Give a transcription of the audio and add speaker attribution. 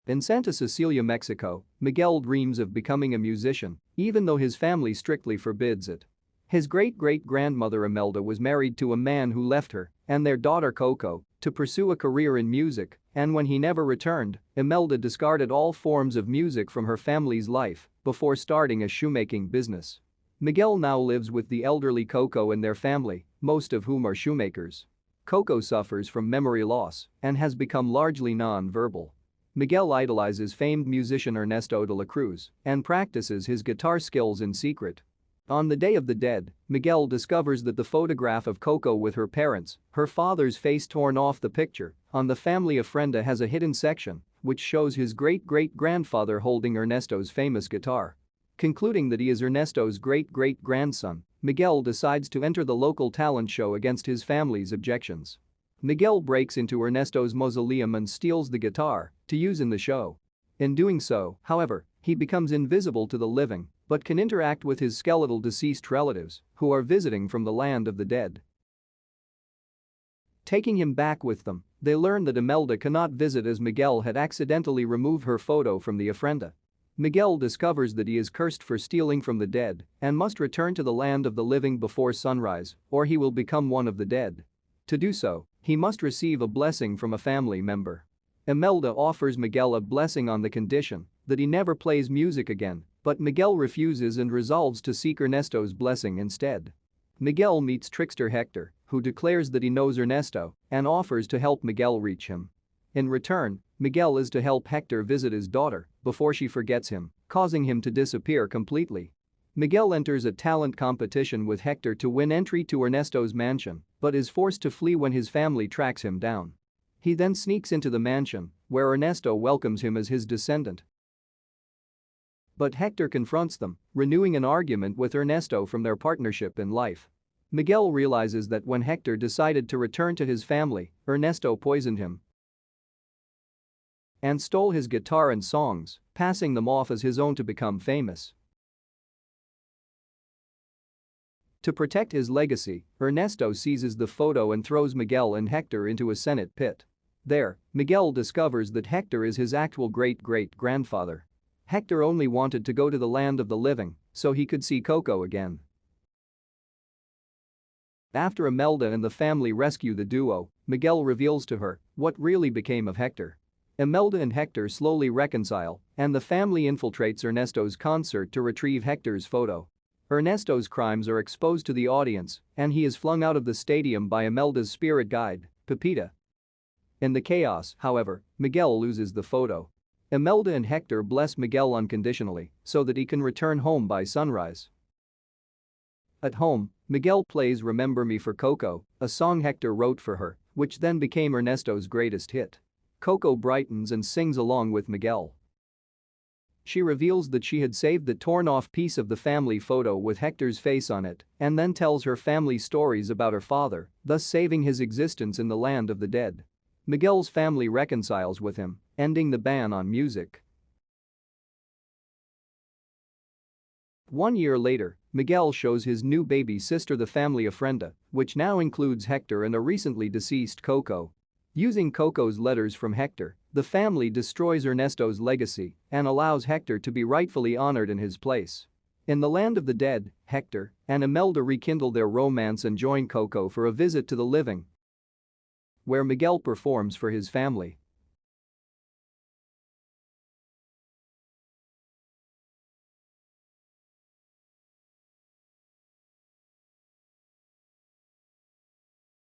Speaker 1: In Santa Cecilia, Mexico, Miguel dreams of becoming a musician, even though his family strictly forbids it. His great-great-grandmother Imelda was married to a man who left her and their daughter Coco to pursue a career in music, and when he never returned, Imelda discarded all forms of music from her family's life before starting a shoemaking business. Miguel now lives with the elderly Coco and their family, most of whom are shoemakers. Coco suffers from memory loss and has become largely non-verbal. Miguel idolizes famed musician Ernesto de la Cruz and practices his guitar skills in secret. On the Day of the Dead, Miguel discovers that the photograph of Coco with her parents, her father's face torn off the picture, on the family ofrenda has a hidden section which shows his great-great-grandfather holding Ernesto's famous guitar. Concluding that he is Ernesto's great-great-grandson, Miguel decides to enter the local talent show against his family's objections. Miguel breaks into Ernesto's mausoleum and steals the guitar to use in the show. In doing so, however, he becomes invisible to the living but can interact with his skeletal deceased relatives who are visiting from the land of the dead. Taking him back with them, they learn that Imelda cannot visit as Miguel had accidentally removed her photo from the ofrenda. Miguel discovers that he is cursed for stealing from the dead and must return to the land of the living before sunrise or he will become one of the dead. To do so, he must receive a blessing from a family member. Imelda offers Miguel a blessing on the condition that he never plays music again, but Miguel refuses and resolves to seek Ernesto's blessing instead. Miguel meets trickster Hector, who declares that he knows Ernesto and offers to help Miguel reach him. In return, Miguel is to help Hector visit his daughter before she forgets him, causing him to disappear completely. Miguel enters a talent competition with Hector to win entry to Ernesto's mansion, but is forced to flee when his family tracks him down. He then sneaks into the mansion, where Ernesto welcomes him as his descendant. But Hector confronts them, renewing an argument with Ernesto from their partnership in life. Miguel realizes that when Hector decided to return to his family, Ernesto poisoned him and stole his guitar and songs, passing them off as his own to become famous. To protect his legacy, Ernesto seizes the photo and throws Miguel and Hector into a Senate pit. There, Miguel discovers that Hector is his actual great-great-grandfather. Hector only wanted to go to the land of the living so he could see Coco again. After Imelda and the family rescue the duo, Miguel reveals to her what really became of Hector. Imelda and Hector slowly reconcile, and the family infiltrates Ernesto's concert to retrieve Hector's photo. Ernesto's crimes are exposed to the audience, and he is flung out of the stadium by Imelda's spirit guide, Pepita. In the chaos, however, Miguel loses the photo. Imelda and Hector bless Miguel unconditionally so that he can return home by sunrise. At home, Miguel plays Remember Me for Coco, a song Hector wrote for her, which then became Ernesto's greatest hit. Coco brightens and sings along with Miguel. She reveals that she had saved the torn-off piece of the family photo with Hector's face on it and then tells her family stories about her father, thus saving his existence in the land of the dead. Miguel's family reconciles with him, ending the ban on music. 1 year later, Miguel shows his new baby sister the family ofrenda, which now includes Hector and a recently deceased Coco. Using Coco's letters from Hector, the family destroys Ernesto's legacy and allows Hector to be rightfully honored in his place. In the land of the dead, Hector and Imelda rekindle their romance and join Coco for a visit to the living, where Miguel performs for his family.